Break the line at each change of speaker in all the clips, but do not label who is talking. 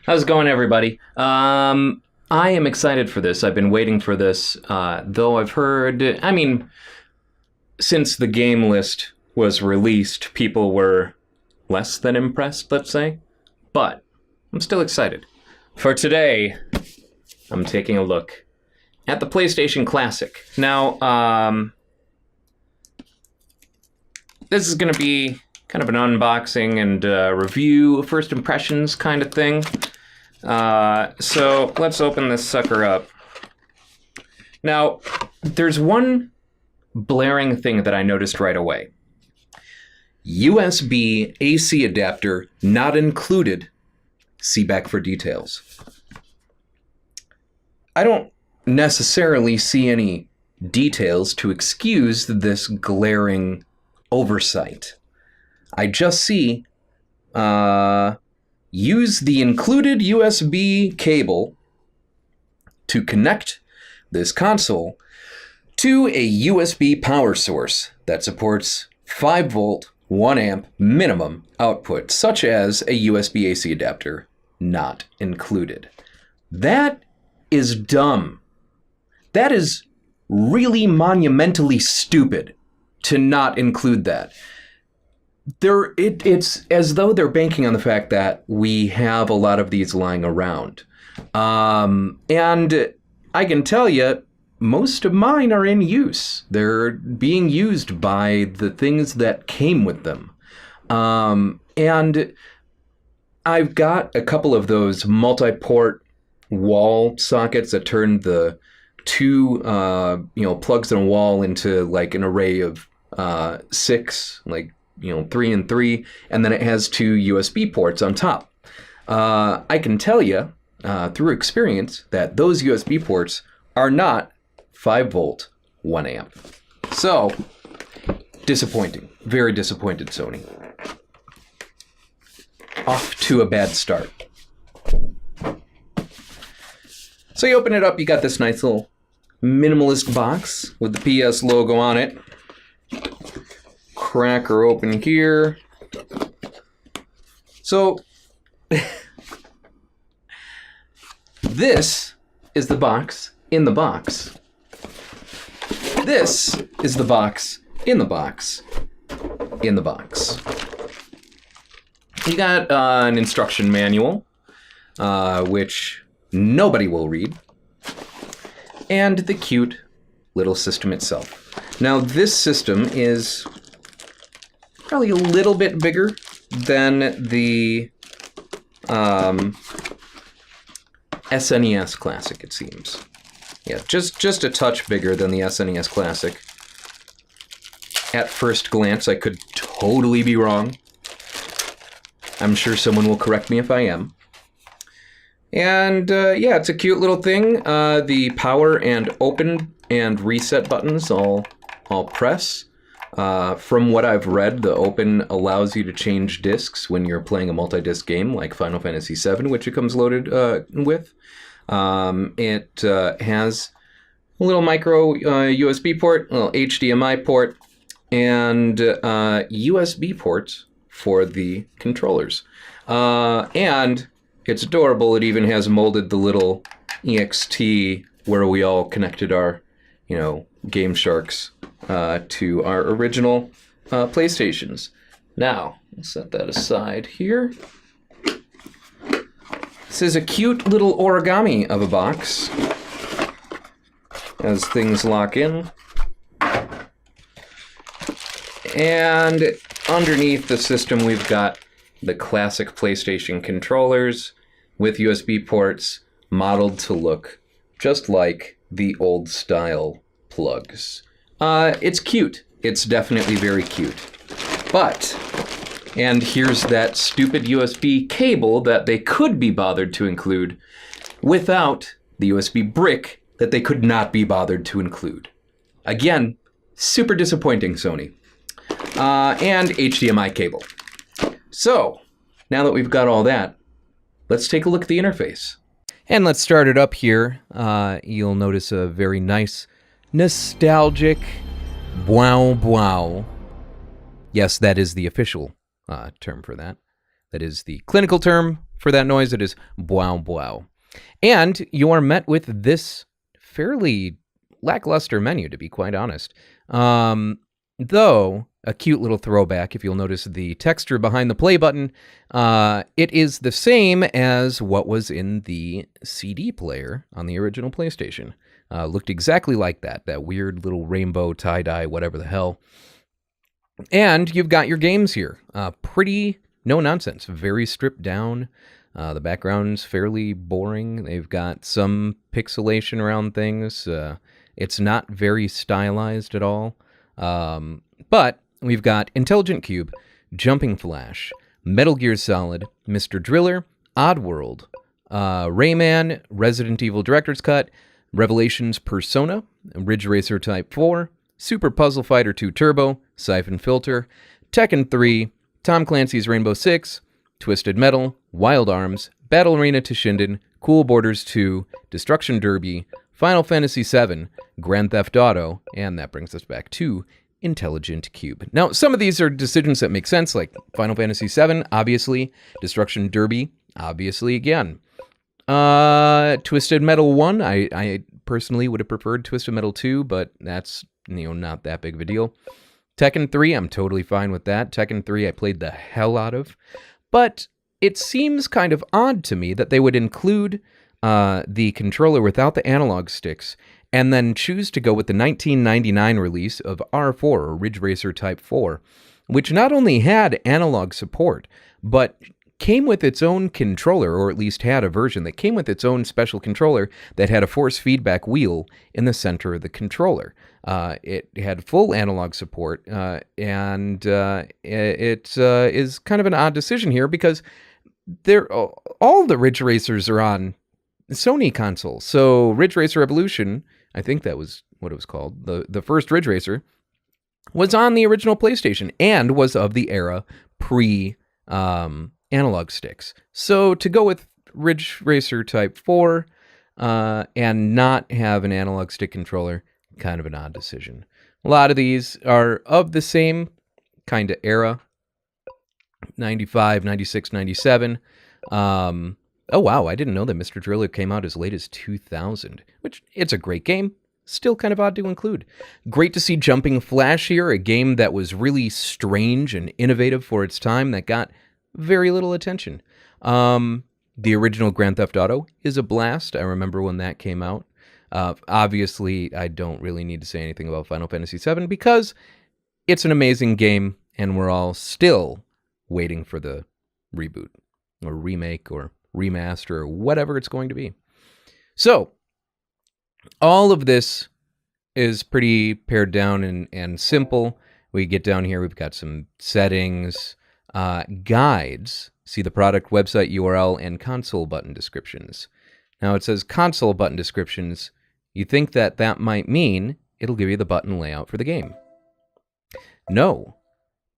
How's it going, everybody? I am excited for this. I've been waiting for this, though I've heard, since the game list was released, people were less than impressed, let's say. But I'm still excited. For today, I'm taking a look at the PlayStation Classic. Now, this is going to be kind of an unboxing and review, first impressions kind of thing. So let's open this sucker up. Now, there's one blaring thing that I noticed right away. USB AC adapter not included. See back for details. I don't necessarily see any details to excuse this glaring oversight. I just see use the included USB cable to connect this console to a USB power source that supports 5 volt, 1 amp minimum output, such as a USB AC adapter not included. That is dumb. That is really monumentally stupid to not include that. It's as though they're banking on the fact that we have a lot of these lying around. And I can tell you, most of mine are in use. They're being used by the things that came with them. And I've got a couple of those multi-port wall sockets that turn the two plugs in a wall into like an array of 6, like 3 and 3, and then it has 2 USB ports on top. I can tell you through experience that those USB ports are not 5 volt, 1 amp. So, disappointing. Very disappointed, Sony. Off to a bad start. So you open it up, you got this nice little minimalist box with the PS logo on it. Cracker open here. So, this is the box in the box. This is the box in the box in the box. You got an instruction manual, which nobody will read, and the cute little system itself. Now, this system is probably a little bit bigger than the SNES Classic, it seems. Yeah, just a touch bigger than the SNES Classic. At first glance, I could totally be wrong. I'm sure someone will correct me if I am. And yeah, it's a cute little thing. The power and open and reset buttons I'll press. From what I've read, the open allows you to change discs when you're playing a multi-disc game like Final Fantasy VII, which it comes loaded with. It has a little micro USB port, a little HDMI port, and USB ports for the controllers. And it's adorable. It even has molded the little EXT where we all connected our, Game Sharks to our original PlayStations. Now, I'll set that aside here. This is a cute little origami of a box as things lock in. And underneath the system, we've got the classic PlayStation controllers with USB ports modeled to look just like the old style plugs. It's cute. It's definitely very cute. But, and here's that stupid USB cable that they could be bothered to include without the USB brick that they could not be bothered to include. Again, super disappointing, Sony. And HDMI cable. So, now that we've got all that, let's take a look at the interface. And let's start it up here. You'll notice a very nice, nostalgic, wow. Yes, that is the official term for that. That is the clinical term for that noise, it is bow bow. And you are met with this fairly lackluster menu, to be quite honest. Though, a cute little throwback, if you'll notice the texture behind the play button, it is the same as what was in the CD player on the original PlayStation. Looked exactly like that weird little rainbow tie-dye, whatever the hell. And you've got your games here. Pretty no-nonsense, very stripped down. The background's fairly boring. They've got some pixelation around things. It's not very stylized at all. But we've got Intelligent Cube, Jumping Flash, Metal Gear Solid, Mr. Driller, Oddworld, Rayman, Resident Evil Director's Cut, Revelations Persona, Ridge Racer Type 4, Super Puzzle Fighter 2 Turbo, Siphon Filter, Tekken 3, Tom Clancy's Rainbow Six, Twisted Metal, Wild Arms, Battle Arena Toshinden, Cool Borders 2, Destruction Derby, Final Fantasy VII, Grand Theft Auto, and that brings us back to Intelligent Cube. Now, some of these are decisions that make sense, like Final Fantasy VII, obviously, Destruction Derby, obviously again. Twisted Metal 1, I personally would have preferred Twisted Metal 2, but that's, not that big of a deal. Tekken 3, I'm totally fine with that. Tekken 3, I played the hell out of. But it seems kind of odd to me that they would include the controller without the analog sticks and then choose to go with the 1999 release of R4, or Ridge Racer Type 4, which not only had analog support, but came with its own controller, or at least had a version that came with its own special controller that had a force feedback wheel in the center of the controller. It had full analog support, and it is kind of an odd decision here because all the Ridge Racers are on Sony consoles. So Ridge Racer Evolution, I think that was what it was called, the first Ridge Racer, was on the original PlayStation and was of the era pre analog sticks. So to go with Ridge Racer Type 4 and not have an analog stick controller, kind of an odd decision. A lot of these are of the same kind of era, 95, 96, 97. Oh, wow, I didn't know that Mr. Driller came out as late as 2000, which it's a great game. Still kind of odd to include. Great to see Jumping Flash here, a game that was really strange and innovative for its time that got very little attention. The original Grand Theft Auto is a blast. I remember when that came out. Obviously, I don't really need to say anything about Final Fantasy VII because it's an amazing game and we're all still waiting for the reboot or remake or remaster or whatever it's going to be. So, all of this is pretty pared down and simple. We get down here, we've got some settings, guides, see the product website URL, and console button descriptions. Now it says console button descriptions. You think that might mean it'll give you the button layout for the game. No,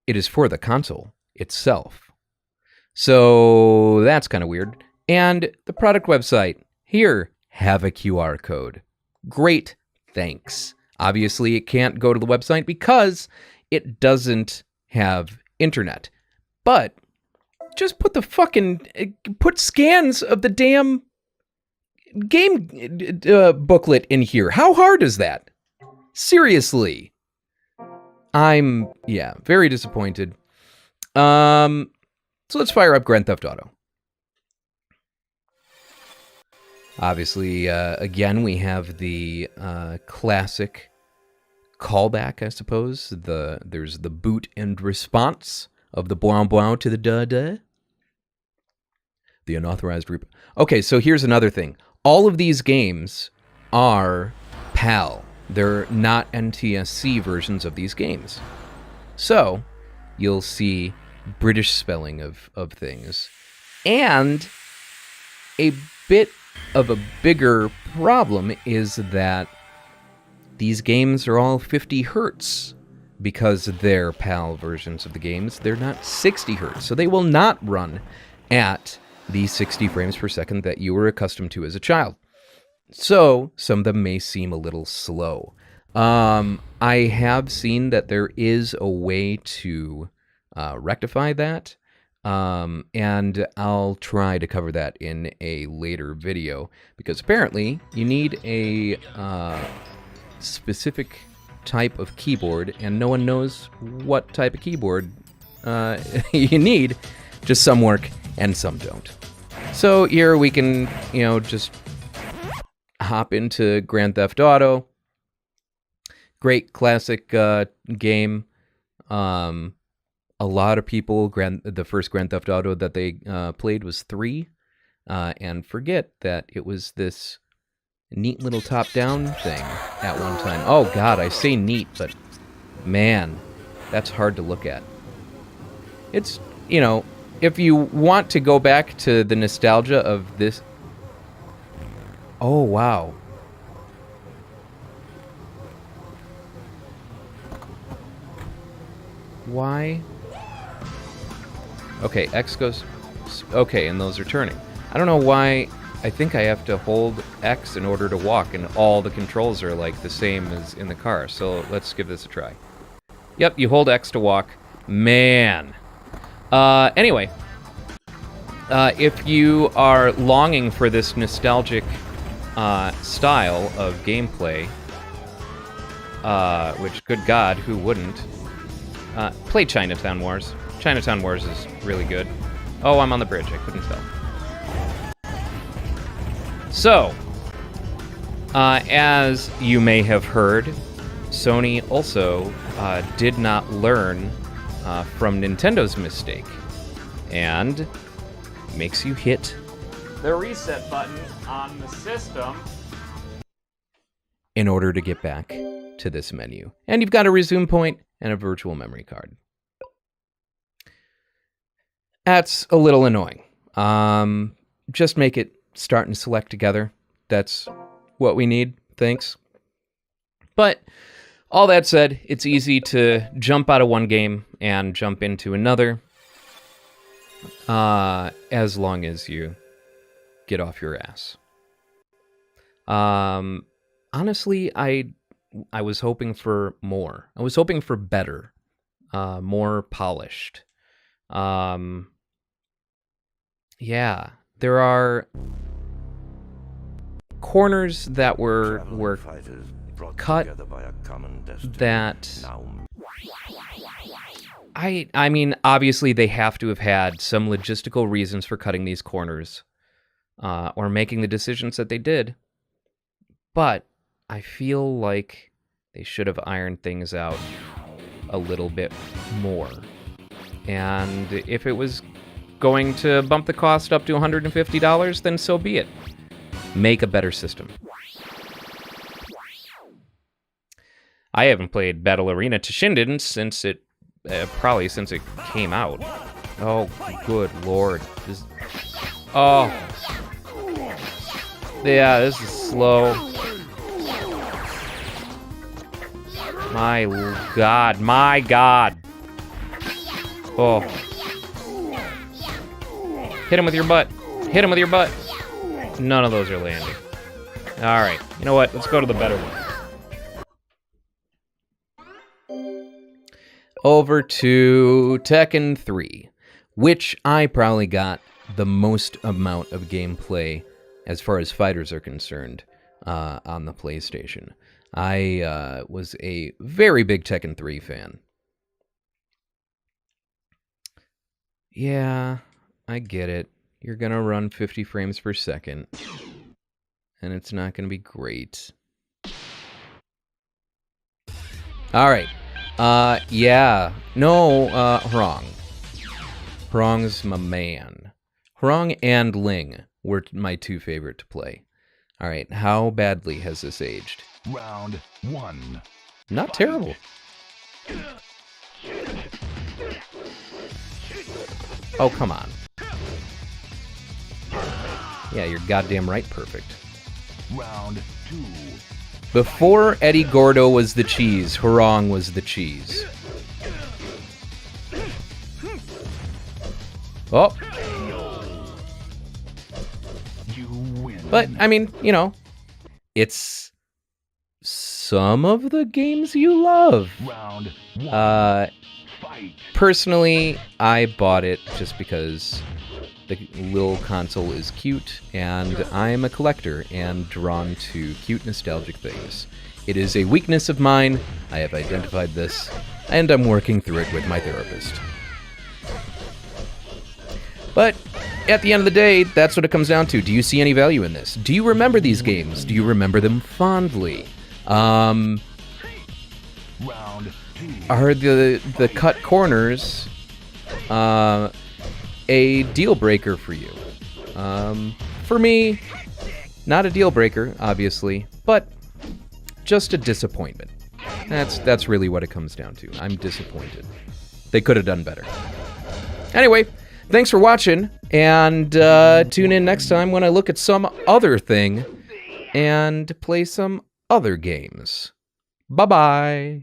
it is for the console itself. So that's kind of weird. And the product website, here, have a QR code. Great, thanks. Obviously, it can't go to the website because it doesn't have internet. But just put scans of the damn game booklet in here. How hard is that? Seriously. I'm, very disappointed. So let's fire up Grand Theft Auto. Obviously, again, we have the classic callback, I suppose. There's the boot and response of the bow bow to the da-da. The unauthorized reboot. Okay, so here's another thing. All of these games are PAL. They're not NTSC versions of these games. So, you'll see British spelling of things. And a bit of a bigger problem is that these games are all 50 hertz because they're PAL versions of the games. They're not 60 hertz, so they will not run at the 60 frames per second that you were accustomed to as a child. So some of them may seem a little slow. I have seen that there is a way to rectify that. And I'll try to cover that in a later video, because apparently you need a specific type of keyboard, and no one knows what type of keyboard you need. Just some work and some don't. So here we can, just hop into Grand Theft Auto. Great classic game. A lot of people, the first Grand Theft Auto that they played was 3, and forget that it was this neat little top-down thing at one time. Oh god, I say neat, but man, that's hard to look at. It's, if you want to go back to the nostalgia of this... Oh, wow. Why? Okay, X goes... Okay, and those are turning. I don't know why... I think I have to hold X in order to walk, and all the controls are, like, the same as in the car. So let's give this a try. Yep, you hold X to walk. Man. Anyway. If you are longing for this nostalgic style of gameplay, which, good God, who wouldn't? Play Chinatown Wars. Chinatown Wars is really good. Oh, I'm on the bridge. I couldn't tell. So, as you may have heard, Sony also did not learn from Nintendo's mistake, and makes you hit the reset button on the system in order to get back to this menu. And you've got a resume point and a virtual memory card. That's a little annoying. Just make it start and select together. That's what we need. Thanks. But all that said, it's easy to jump out of one game and jump into another, as long as you get off your ass. Honestly, I was hoping for more. I was hoping for better, more polished. Yeah, there are corners that were cut that I mean, obviously they have to have had some logistical reasons for cutting these corners, or making the decisions that they did, but I feel like they should have ironed things out a little bit more. And if it was going to bump the cost up to $150, then so be it. Make a better system. I haven't played Battle Arena Toshinden since it, probably since it came out. Oh, good lord. Oh. Yeah, this is slow. My god, my god. Oh. Hit him with your butt. Hit him with your butt. None of those are landing. Alright, you know what? Let's go to the better one. Over to Tekken 3, which I probably got the most amount of gameplay as far as fighters are concerned on the PlayStation. I was a very big Tekken 3 fan. Yeah, I get it. You're gonna run 50 frames per second, and it's not gonna be great. Alright. Yeah. No, Hrong. Hrong's my man. Hrong and Ling were my two favorite to play. Alright, how badly has this aged?
Round 1.
Not terrible. Oh, come on. Yeah, you're goddamn right perfect.
Round 2.
Before Eddie Gordo was the cheese, Hrong was the cheese. Oh.
You win.
But, I mean, you know, it's some of the games you love.
Round 1.
Personally, I bought it just because the little console is cute, and I'm a collector and drawn to cute, nostalgic things. It is a weakness of mine. I have identified this, and I'm working through it with my therapist. But at the end of the day, that's what it comes down to. Do you see any value in this? Do you remember these games? Do you remember them fondly?
Round 2.
Are the cut corners a deal breaker for you? For me, not a deal breaker, obviously, but just a disappointment. That's really what it comes down to. I'm disappointed. They could have done better. Anyway, thanks for watching, and tune in next time when I look at some other thing and play some other games. Bye-bye.